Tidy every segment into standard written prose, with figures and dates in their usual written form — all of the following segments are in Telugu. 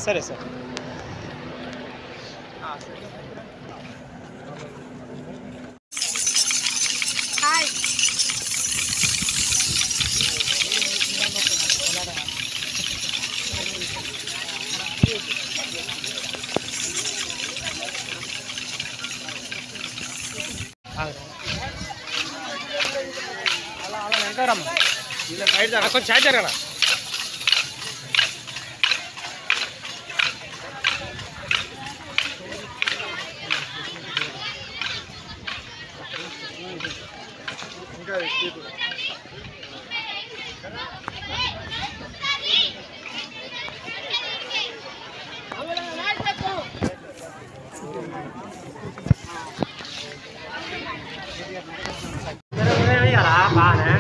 సరే సార్. అలా వెంటారమ్మా కొంచెం సైడ్ జరగరా. బాగానే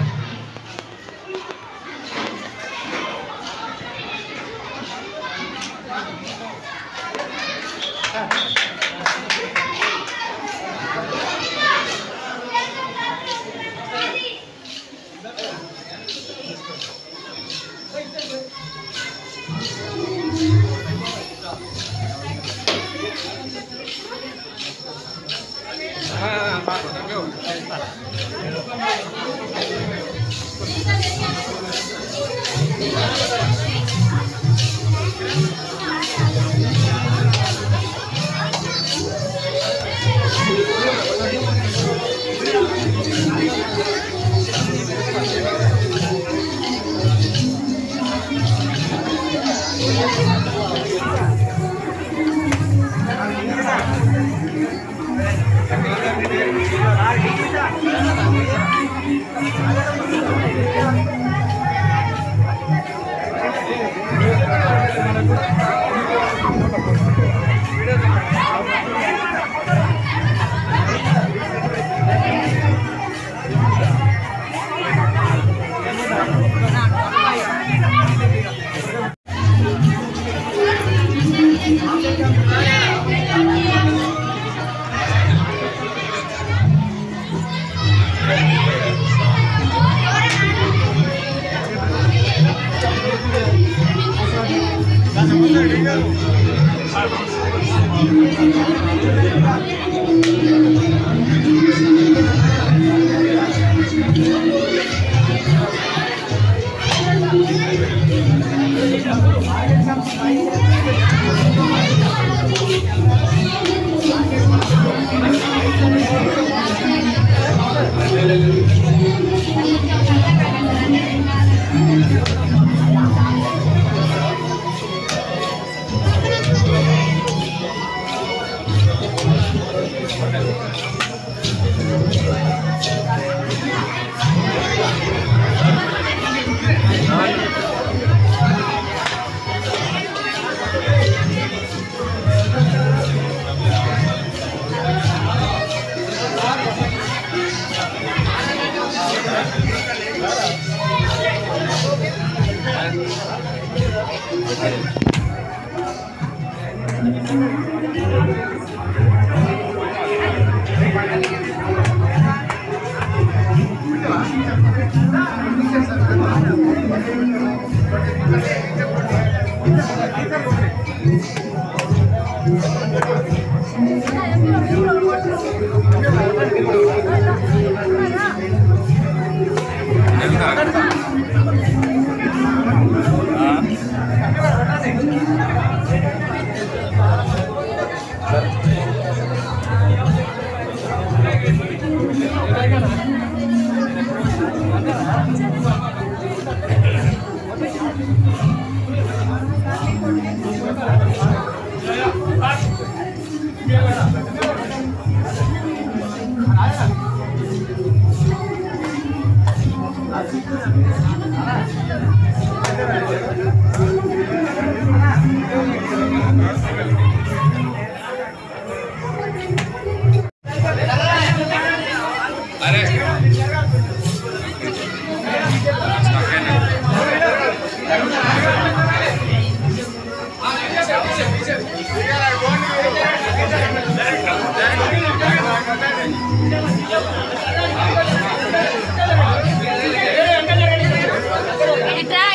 Kita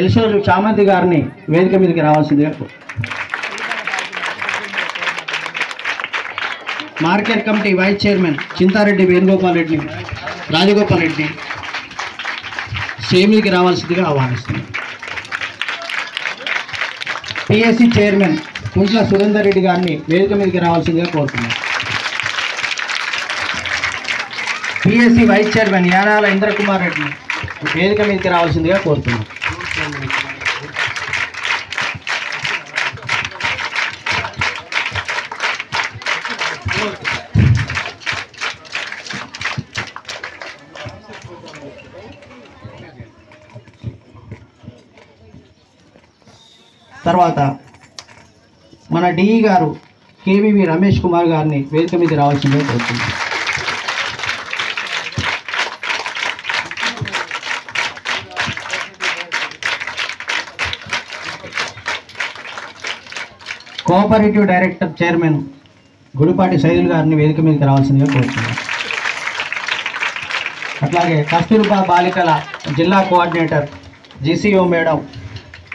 ఎల్షోరు చామంతి గారిని వేదిక మీదకి రావాల్సిందిగా market committee vice chairman Chintareddy Venugopal రెడ్డిని రాజగోపాల్ రెడ్డిని స్టేజ్ మీదకి రావాల్సిందిగా ఆహ్వానిస్తున్నాం. పిఎస్సి చైర్మన్ కుంట్ల సురేందర్ రెడ్డి గారిని వేదిక మీదకి రావాల్సిందిగా కోరుతున్నాం. PSC vice chairman Yanala Indrakumar రెడ్డిని వేదిక మీదకి రావాల్సిందిగా కోరుతున్నాం. తర్వాత మన డిఈ గారు కేవీవి రమేష్ కుమార్ గారిని వేదిక మీద రావాల్సిందిగా కోరుతున్నాం. Cooperative director chairman Gudipati Saidul గారిని వేదిక మీదకి రావాల్సిందిగా కోరుతున్నాం. అట్లాగే కస్తూర్బా బాలికల జిల్లా కోఆర్డినేటర్ జీసీఓ మేడం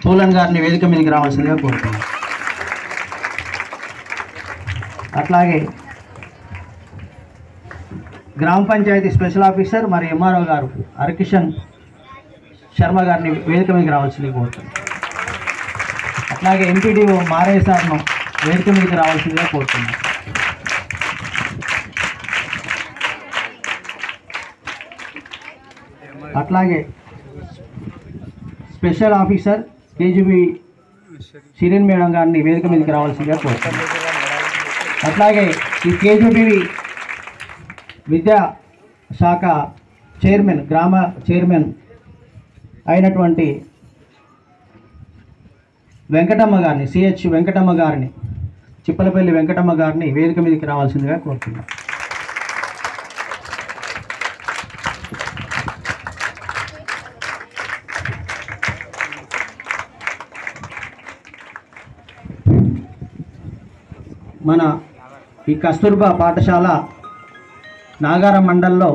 పూలన్ గారిని వేదిక మీదకి రావాల్సిందిగా కోరుతున్నాం. అట్లాగే గ్రామ పంచాయతీ స్పెషల్ ఆఫీసర్ మరి ఎంఆర్ఓ గారు హరికిషన్ శర్మ గారిని వేదిక మీదకి రావాల్సిందిగా కోరుతున్నాం. అట్లాగే ఎంపీడీఓ మారయ్య సార్ను వేదిక మీదకి రావాల్సిందిగా కోరుతున్నాం. అట్లాగే స్పెషల్ ఆఫీసర్ కేజీబీ సిరిన్ మేడం గారిని వేదిక మీదకి రావాల్సిందిగా కోరుతున్నాం. అట్లాగే ఈ కేజీబీ విద్యా శాఖ చైర్మన్ గ్రామ చైర్మన్ అయినటువంటి వెంకటమ్మ గారిని సిహెచ్ వెంకటమ్మ గారిని చిప్పలపల్లి వెంకటమ్మ గారిని వేదిక మీదకి రావాల్సిందిగా కోరుతున్నాం. మన ఈ కస్తూర్బా పాఠశాల నాగారం మండల్లో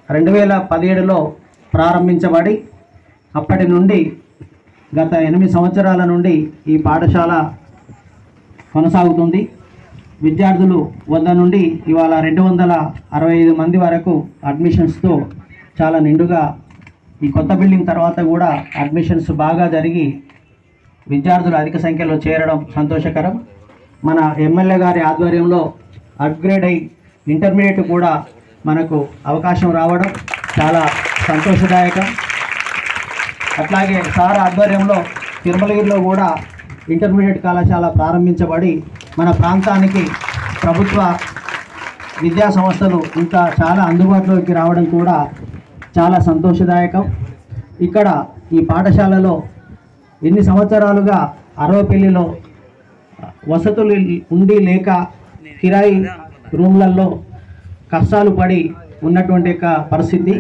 2017లో ప్రారంభించబడి అప్పటి నుండి గత 8 సంవత్సరాల నుండి ఈ పాఠశాల కొనసాగుతుంది. విద్యార్థులు 100 నుండి ఇవాళ 265 మంది వరకు అడ్మిషన్స్తో చాలా నిండుగా ఈ కొత్త బిల్డింగ్ తర్వాత కూడా అడ్మిషన్స్ బాగా జరిగి విద్యార్థులు అధిక సంఖ్యలో చేరడం సంతోషకరం. మన ఎమ్మెల్యే గారి ఆధ్వర్యంలో అప్గ్రేడ్ అయి ఇంటర్మీడియట్ కూడా మనకు అవకాశం రావడం చాలా సంతోషదాయకం. అట్లాగే సార్ ఆధ్వర్యంలో తిరుమలగిరిలో కూడా ఇంటర్మీడియట్ కళాశాల ప్రారంభించబడి మన ప్రాంతానికి ప్రభుత్వ విద్యా సంస్థలు ఇంకా చాలా అందుబాటులోకి రావడం కూడా చాలా సంతోషదాయకం. ఇక్కడ ఈ పాఠశాలలో ఎన్ని సంవత్సరాలుగా అరవపల్లిలో వసతులు ఉండి లేక కిరాయి రూమ్లలో కష్టాలు పడి ఉన్నటువంటి ఒక పరిస్థితి.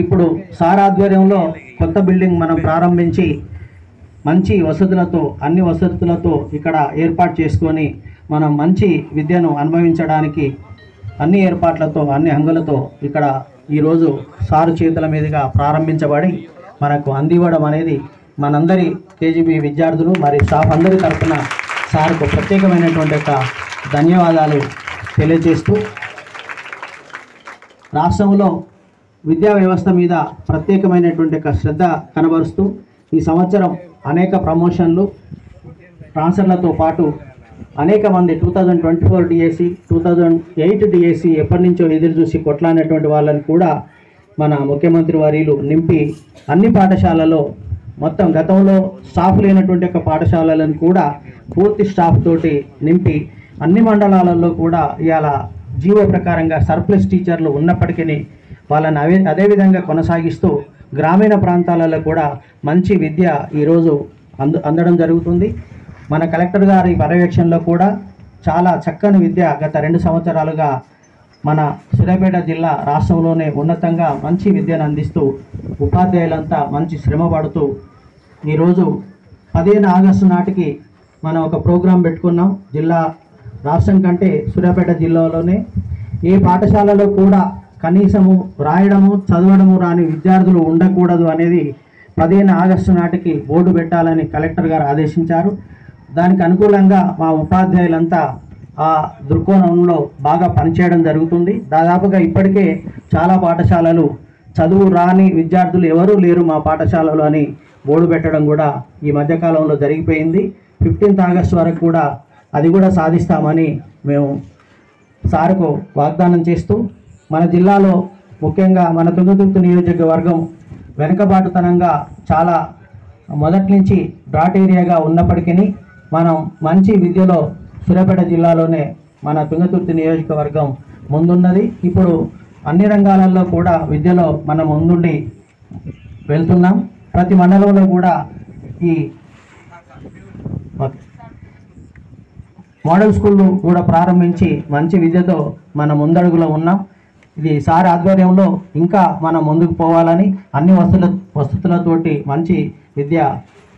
ఇప్పుడు సార్ ఆధ్వర్యంలో కొత్త బిల్డింగ్ మనం ప్రారంభించి మంచి వసతులతో అన్ని వసతులతో ఇక్కడ ఏర్పాటు చేసుకొని మనం మంచి విద్యను అనుభవించడానికి అన్ని ఏర్పాట్లతో అన్ని హంగులతో ఇక్కడ ఈరోజు సారు చేతుల మీదుగా ప్రారంభించబడి మనకు అందివ్వడం అనేది మనందరి కేజీబీ విద్యార్థులు మరియు స్టాఫ్ అందరి తరఫున సార్కు ప్రత్యేకమైనటువంటి ఒక ధన్యవాదాలు తెలియజేస్తూ రాష్ట్రంలో విద్యా వ్యవస్థ మీద ప్రత్యేకమైనటువంటి ఒక శ్రద్ధ కనబరుస్తూ ఈ సంవత్సరం అనేక ప్రమోషన్లు ట్రాన్స్ఫర్లతో పాటు అనేక మంది 2024 డిఎస్సి 2008 డిఎస్సి ఎప్పటి నుంచో ఎదురు చూసి కొట్లాడినటువంటి వాళ్ళని కూడా మన ముఖ్యమంత్రి వర్యులు నింపి అన్ని పాఠశాలలో మొత్తం గతంలో స్టాఫ్ లేనటువంటి ఒక పాఠశాలలను కూడా పూర్తి స్టాఫ్ తోటి నింపి అన్ని మండలాలలో కూడా ఇవాళ జీవో ప్రకారంగా సర్ప్లస్ టీచర్లు ఉన్నప్పటికీ వాళ్ళని అదేవిధంగా కొనసాగిస్తూ గ్రామీణ ప్రాంతాలలో కూడా మంచి విద్య ఈరోజు అందడం జరుగుతుంది. మన కలెక్టర్ గారి పర్యవేక్షణలో కూడా చాలా చక్కని విద్య గత 2 సంవత్సరాలుగా మన సూర్యాపేట జిల్లా రాష్ట్రంలోనే ఉన్నతంగా మంచి విద్యను అందిస్తూ ఉపాధ్యాయులంతా మంచి శ్రమ పడుతూ ఈరోజు 15 ఆగస్టు నాటికి మనం ఒక ప్రోగ్రాం పెట్టుకున్నాం. జిల్లా రాష్ట్రం కంటే సూర్యాపేట జిల్లాలోనే ఏ పాఠశాలలో కూడా కనీసము రాయడము చదవడము రాని విద్యార్థులు ఉండకూడదు అనేది 15 ఆగస్టు నాటికి బోర్డు పెట్టాలని కలెక్టర్ గారు ఆదేశించారు. దానికి అనుకూలంగా మా ఉపాధ్యాయులంతా ఆ దృక్కోణంలో బాగా పనిచేయడం జరుగుతుంది. దాదాపుగా ఇప్పటికే చాలా పాఠశాలలు చదువు రాని విద్యార్థులు ఎవరూ లేరు మా పాఠశాలలో అని బోర్డు పెట్టడం కూడా ఈ మధ్యకాలంలో జరిగిపోయింది. 15 ఆగస్టు వరకు కూడా అది కూడా సాధిస్తామని మేము సార్కు వాగ్దానం చేస్తూ మన జిల్లాలో ముఖ్యంగా మన తుంగతుర్తి నియోజకవర్గం వెనుకబాటుతనంగా చాలా మొదటి నుంచి డ్రాట్ ఏరియాగా ఉన్నప్పటికీ మనం మంచి విద్యలో సూర్యాపేట జిల్లాలోనే మన తుంగతుర్తి నియోజకవర్గం ముందున్నది. ఇప్పుడు అన్ని రంగాలలో కూడా విద్యలో మనం ముందుండి వెళ్తున్నాం. ప్రతి మండలంలో కూడా ఈ మోడల్ స్కూళ్ళు కూడా ప్రారంభించి మంచి విద్యతో మన ముందడుగులో ఉన్నాం. ఇది సార్ ఆధ్వర్యంలో ఇంకా మనం ముందుకు పోవాలని అన్ని వసతులతోటి మంచి విద్య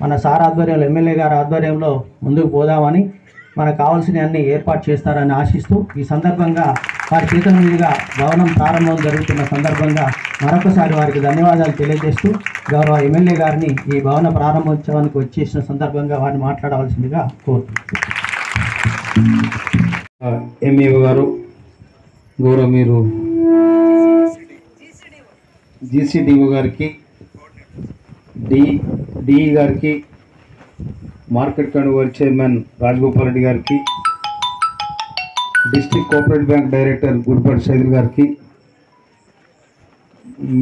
మన సార్ ఆధ్వర్యంలో ఎమ్మెల్యే గారి ఆధ్వర్యంలో ముందుకు పోదామని మనకు కావాల్సిన అన్ని ఏర్పాటు చేస్తారని ఆశిస్తూ ఈ సందర్భంగా వారి చేతుల మీదుగా భవనం ప్రారంభం జరుగుతున్న సందర్భంగా మరొకసారి వారికి ధన్యవాదాలు తెలియజేస్తూ గౌరవ ఎమ్మెల్యే గారిని ఈ భవన ప్రారంభోత్సవానికి వచ్చేసిన సందర్భంగా వారిని మాట్లాడవలసిందిగా కోరుతున్నాను. ఎంఈఓ గారు, గౌరవ మీరు జీసీడీఓ గారికి, డిఈ గారికి, market convert chairman Rajagopal Reddy గారికి, district cooperative bank director Gudipati Saidul గారికి,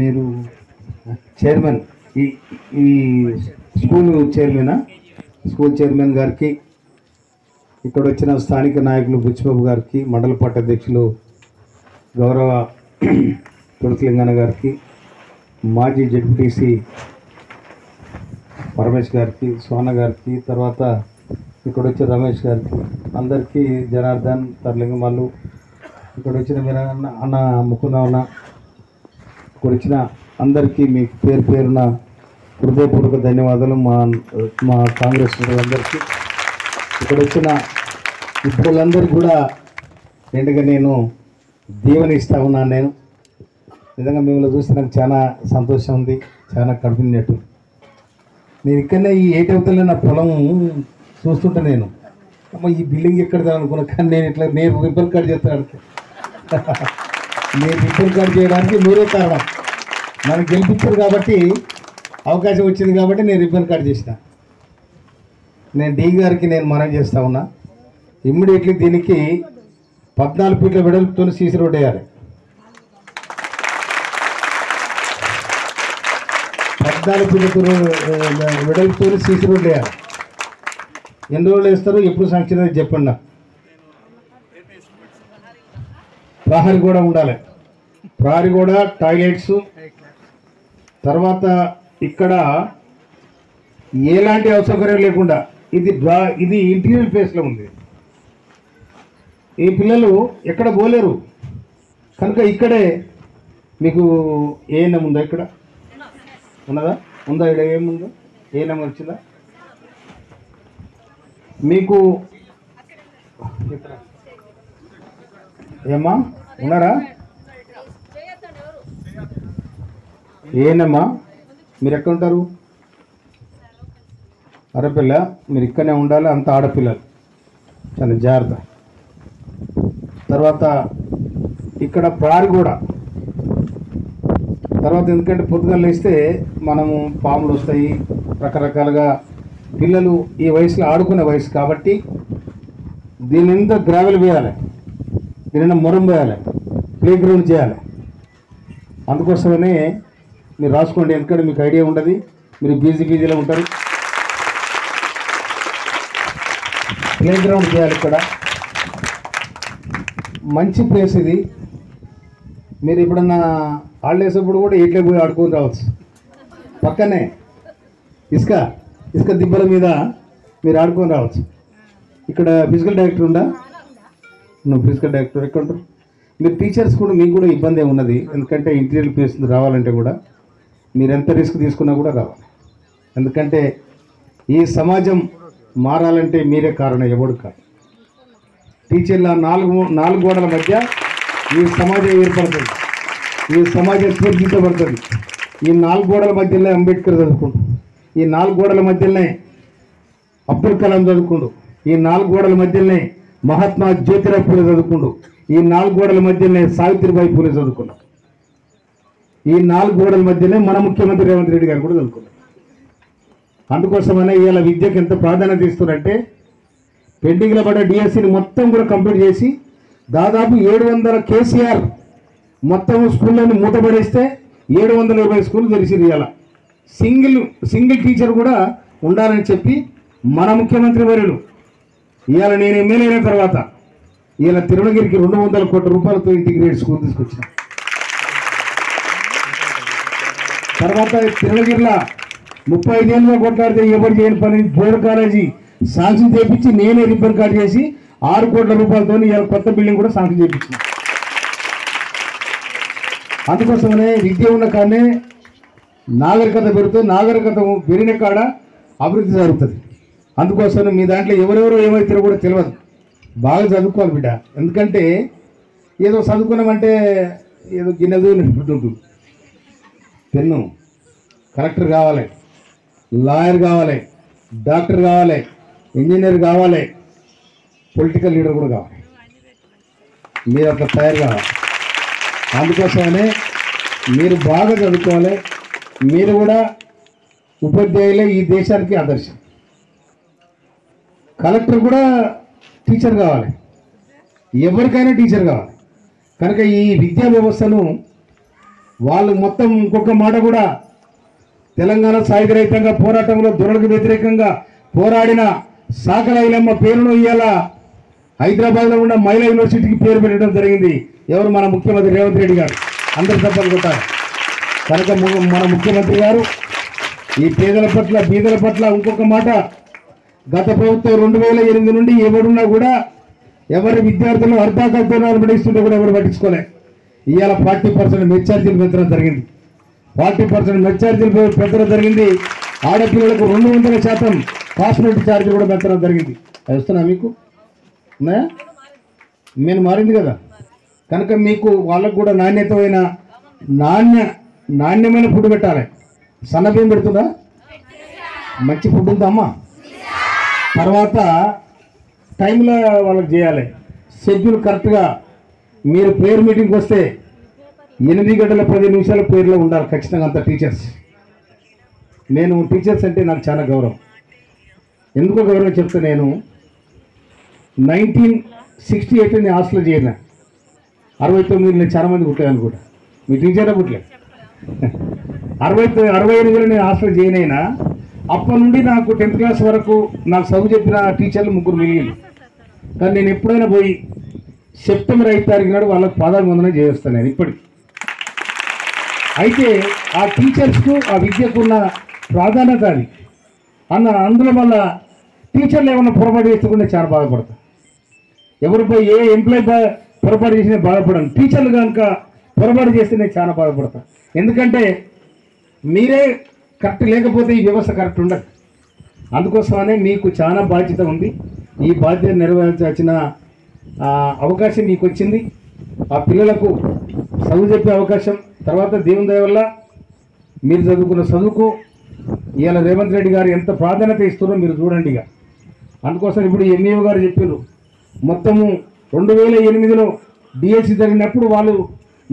మీరు చైర్మన్ ఈ స్కూల్ చైర్మన్ గారికి, ఇక్కడ వచ్చిన స్థానిక నాయకులు బుచ్చిబాబు గారికి, మండల పార్టీ అధ్యక్షులు గౌరవ తులసిలింగన్న గారికి, మాజీ జడ్పీటీసీ పరమేష్ గారికి, సోన గారికి, తర్వాత ఇక్కడ వచ్చిన రమేష్ గారికి, అందరికీ జనార్దన్ తర్లింగమల్లు, ఇక్కడ వచ్చిన అన్న ముకుందన్న, ఇక్కడ వచ్చిన అందరికీ మీ పేరున హృదయపూర్వక ధన్యవాదాలు. మా కాంగ్రెస్ అందరికీ, ఇక్కడ వచ్చిన ఇప్పుడందరికీ కూడా నిండుగా నేను దీవెన ఇస్తా ఉన్నాను. నేను నిజంగా మిమ్మల్ని చూస్తే నాకు చాలా సంతోషం ఉంది, చాలా కడుపునట్టు. నేను ఇక్కడనే ఈ ఏటవతలో నా పొలం చూస్తుంటే నేను అమ్మ ఈ బిల్డింగ్ ఎక్కడదా అనుకున్నా, కానీ నేను రిబ్బన్ కట్ చేస్తాను. నేను రిబ్బన్ కట్ చేయడానికి మీరే కారణం. నన్ను గెలిపించారు కాబట్టి, అవకాశం వచ్చింది కాబట్టి నేను రిబ్బన్ కట్ చేసిన. నేను డి గారికి నేను మనవి చేస్తా ఉన్నా, ఇమ్మీడియట్లీ దీనికి 14 ఫీట్ల వెడల్పుతో సీసీ రోడ్ వేయాలి. 14 ఫీట్ల వెడల్పుతో సీసీ రోడ్ వేయాలి. ఎన్ని రోజులు వేస్తారు, ఎప్పుడు సంక్షేమ చెప్పండి నాకు. ప్రహరీ కూడా ఉండాలి, ప్రహరీ కూడా, టాయిలెట్స్, తర్వాత ఇక్కడ ఎలాంటి అసౌకర్యం లేకుండా ఇది ఇంటీరియర్ ప్లేస్లో ఉంది. ఈ పిల్లలు ఎక్కడ పోలేరు కనుక ఇక్కడే మీకు ఏఎన్ఎం ఉందా? ఇక్కడ ఉన్నదా? ఉందా? ఇక్కడ ఏముందో ఏఎన్ఎం వచ్చిందా మీకు? ఏమ్మా ఉన్నారా? ఏఎన్ఎమ్మా మీరు ఎక్కడ ఉంటారు? ఆడపిల్ల, మీరు ఇక్కడనే ఉండాలి, అంత ఆడపిల్లలు, చాలా జాగ్రత్త. తర్వాత ఇక్కడ ప్రహరీ తర్వాత ఎందుకంటే పొద్దుగాలు లేస్తే మనము పాములు వస్తాయి, రకరకాలుగా పిల్లలు ఈ వయసులో ఆడుకునే వయసు కాబట్టి దీని నిండా గ్రావెల్ వేయాలి, దీని నిండా మొరం వేయాలి, ప్లే గ్రౌండ్ చేయాలి. అందుకోసమనే మీరు రాసుకోండి, ఎందుకంటే మీకు ఐడియా ఉండదు, మీరు బిజీలో ఉంటారు. ప్లే గ్రౌండ్ చేయాలి, ఇక్కడ మంచి ప్లేస్ ఇది. మీరు ఎప్పుడన్నా హాలిడేసప్పుడు కూడా ఇట్లే పోయి ఆడుకొని రావచ్చు. పక్కనే ఇసుక దిబ్బల మీద మీరు ఆడుకొని రావచ్చు. ఇక్కడ ఫిజికల్ డైరెక్టర్ ఉందా? నువ్వు ఫిజికల్ డైరెక్టర్ ఎక్కడ ఉంటారు? మీరు టీచర్స్ కూడా మీకు కూడా ఇబ్బంది ఉన్నది, ఎందుకంటే ఇంటీరియర్ ప్లేస్ రావాలంటే కూడా మీరు ఎంత రిస్క్ తీసుకున్నా కూడా రావాలి. ఎందుకంటే ఈ సమాజం మారాలంటే మీరే కారణం, ఎవడు కాదు. టీచర్ల నాలుగు గోడల మధ్య ఈ సమాజం ఏర్పడుతుంది, ఈ సమాజం తీర్చిదిద్దబడుతుంది. ఈ 4 గోడల మధ్యలోనే అంబేద్కర్ చదువుకుండు, ఈ 4 గోడల మధ్యలోనే అబ్దుల్ కలాం చదువుకుండు, ఈ 4 గోడల మధ్యలోనే మహాత్మా జ్యోతిరావు పూలే చదువుకుండు, ఈ 4 గోడల మధ్యలోనే సావిత్రిబాయి పూలే చదువుకున్నాడు, ఈ 4 గోడల మధ్యనే మన ముఖ్యమంత్రి రేవంత్ రెడ్డి గారు కూడా చదువుకున్నారు. అందుకోసమనే ఇవాళ విద్యకు ఎంత ప్రాధాన్యత ఇస్తున్నారంటే పెండింగ్లో పడ్డ డిఎస్సిని మొత్తం కూడా కంప్లీట్ చేసి దాదాపు 700 కేసీఆర్ మొత్తం స్కూళ్ళని మూతపడేస్తే 720 స్కూళ్ళు తెరిచిరు. ఇవాళ సింగిల్ టీచర్ కూడా ఉండాలని చెప్పి మన ముఖ్యమంత్రి వర్యులు ఇవాళ నేను ఎమ్మెల్యే అయిన తర్వాత ఇవాళ తిరుమలగిరికి 200 కోట్ల రూపాయలతో ఇంటిగ్రేటెడ్ స్కూల్ తీసుకొచ్చిన తర్వాత తిరుమలగిరిలో 35 ఏళ్ళుగా కొట్లాడితే ఎవరు చేయని పని బోర్డు కాలేజీ శాంక్షన్ చేయించి నేనే రిబ్బన్ కార్డు చేసి 6 కోట్ల రూపాయలతో ఇవాళ కొత్త బిల్డింగ్ కూడా శాంక్షన్ చేయించిన. అందుకోసమనే విద్య ఉన్న కాడనే నాగరికత పెరుగుతుంది, నాగరికత పెరిగిన కాడ అభివృద్ధి జరుగుతుంది. అందుకోసం మీ దాంట్లో ఎవరెవరో ఏమవుతారో కూడా తెలియదు, బాగా చదువుకోవాలి బిడ్డ. ఎందుకంటే ఏదో చదువుకున్నామంటే ఏదో గిన్నెదు ఉంటుంది. పెన్ను కలెక్టర్ కావాలి, లాయర్ కావాలి, డాక్టర్ కావాలి, ఇంజనీర్ కావాలి, పొలిటికల్ లీడర్ కూడా కావాలి. మీరు అట్లా తయారు కావాలి. అందుకోసమనే మీరు బాగా చదువుకోవాలి. మీరు కూడా ఉపాధ్యాయులే ఈ దేశానికి ఆదర్శం. కలెక్టర్ కూడా టీచర్ కావాలి, ఎవరికైనా టీచర్ కావాలి. కనుక ఈ విద్యా వ్యవస్థను వాళ్ళు మొత్తం ఇంకొక మాట కూడా తెలంగాణ సాయుధ రహితంగా పోరాటంలో దొరలకు వ్యతిరేకంగా పోరాడిన సాకల ఐలమ్మ పేరును ఇవాళ హైదరాబాద్లో ఉన్న మహిళా యూనివర్సిటీకి పేరు పెట్టడం జరిగింది. ఎవరు? మన ముఖ్యమంత్రి రేవంత్ రెడ్డి గారు. అందరు తప్పని కొట్టారు. కనుక మన ముఖ్యమంత్రి గారు ఈ పేదల పట్ల బీదల పట్ల ఇంకొక మాట, గత ప్రభుత్వం 2008 నుండి ఎవరున్నా కూడా ఎవరి విద్యార్థులు అర్ధాకర్తనాలు పడిస్తుంటే కూడా ఎవరు పట్టించుకోలే. ఇవాళ 40% మెచ్చార్జీలు పెంచడం జరిగింది. 40% మెచ్చార్జీలు పెంచడం జరిగింది. ఆడపిల్లలకు 200% కాస్మెటిక్ ఛార్జీలు కూడా పెంచడం జరిగింది. అది వస్తున్నా మీకు ఉన్నాయా? నేను మారింది కదా. కనుక మీకు వాళ్ళకు కూడా నాణ్యమైన ఫుడ్ పెట్టాలి. సన్నబియ్యం పెడుతుందా? మంచి ఫుడ్ ఉందా అమ్మా? తర్వాత టైంలో వాళ్ళకి చేయాలి. షెడ్యూల్ కరెక్ట్గా. మీరు ప్రేయర్ మీటింగ్కి వస్తే 8 గంటల 10 నిమిషాల ప్రేయర్లో ఉండాలి ఖచ్చితంగా అంత టీచర్స్. నేను టీచర్స్ అంటే నాకు చాలా గౌరవం. ఎందుకో గౌరవం చెప్తే, నేను 1968 నేను హాస్టల్లో చేరిన. 69 నేను చాలా మంది పుట్టాను అనుకుంటా. మీ టీచర్నే పుట్టలే. 68లో నేను హాస్టల్ జాయిన్ అయినా. అప్పటి నుండి నాకు 10th క్లాస్ వరకు నాకు చదువు చెప్పిన టీచర్లు 3 మిగిలింది. కానీ నేను ఎప్పుడైనా పోయి సెప్టెంబర్ 5 తారీఖు నాడు వాళ్ళకు పాదాభివందనం చేస్తాను నేను ఇప్పటికి. అయితే ఆ టీచర్స్కు ఆ విద్యకున్న ప్రాధాన్యత అది అందులో వల్ల టీచర్లు ఏమన్నా పొరపాటు చేస్తే చాలా బాధపడతాను. ఎవరు పోయి ఏ ఎంప్లాయీ పొరపాటు చేసినా బాధపడను. టీచర్లు కనుక పొరపాటు చేస్తే నేను చాలా బాధపడతాను. ఎందుకంటే మీరే కరెక్ట్ లేకపోతే ఈ వ్యవస్థ కరెక్ట్ ఉండదు. అందుకోసమనే మీకు చాలా బాధ్యత ఉంది. ఈ బాధ్యత నెరవేర్చాల్సిన అవకాశం మీకు వచ్చింది. ఆ పిల్లలకు చదువు చెప్పే అవకాశం. తర్వాత దేవుని దయ వల్ల మీరు చదువుకున్న చదువుకు ఇవాళ రేవంత్ రెడ్డి గారు ఎంత ప్రాధాన్యత ఇస్తున్నారో మీరు చూడండి. ఇక అందుకోసం ఇప్పుడు ఎంఈఓ గారు చెప్పారు, మొత్తము 2008లో డిఎస్సి జరిగినప్పుడు వాళ్ళు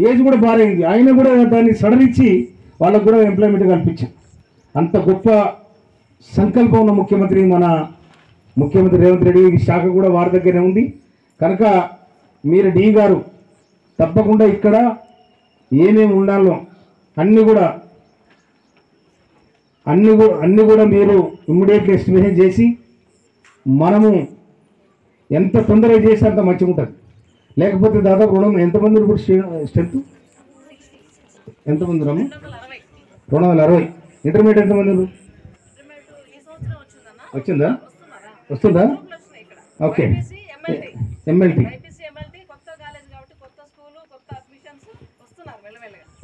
ఏజ్ కూడా బారైంది, ఆయన కూడా దాన్ని సడలిచ్చి వాళ్ళకు కూడా ఎంప్లాయ్మెంట్ కల్పించాం. అంత గొప్ప సంకల్పం ఉన్న ముఖ్యమంత్రి మన ముఖ్యమంత్రి రేవంత్ రెడ్డి. ఈ శాఖ కూడా వారి దగ్గరే ఉంది కనుక మీరు డి గారు తప్పకుండా ఇక్కడ ఏమేమి ఉండాలో అన్నీ కూడా మీరు ఇమ్మీడియట్గా ఎస్టిమేషన్ చేసి మనము ఎంత తొందరగా చేస్తే అంత మంచిగా ఉంటుంది. లేకపోతే దాదాపు ఎంతమంది ఇప్పుడు స్ట్రెంత్ ఎంతమంది రమ్మ? 260. ఇంటర్మీడియట్ ఎంతమంది వచ్చిందా? వస్తుందా? ఓకే. ఎంఎల్టీ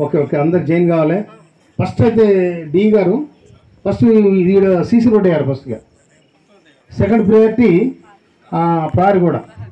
ఓకే ఓకే అందరు జాయిన్ కావాలి. ఫస్ట్ అయితే డి గారు ఫస్ట్ సీసీ రోడ్ వేయాలి ఫస్ట్గా. సెకండ్ ప్రయారిటీ ప్రారి కూడా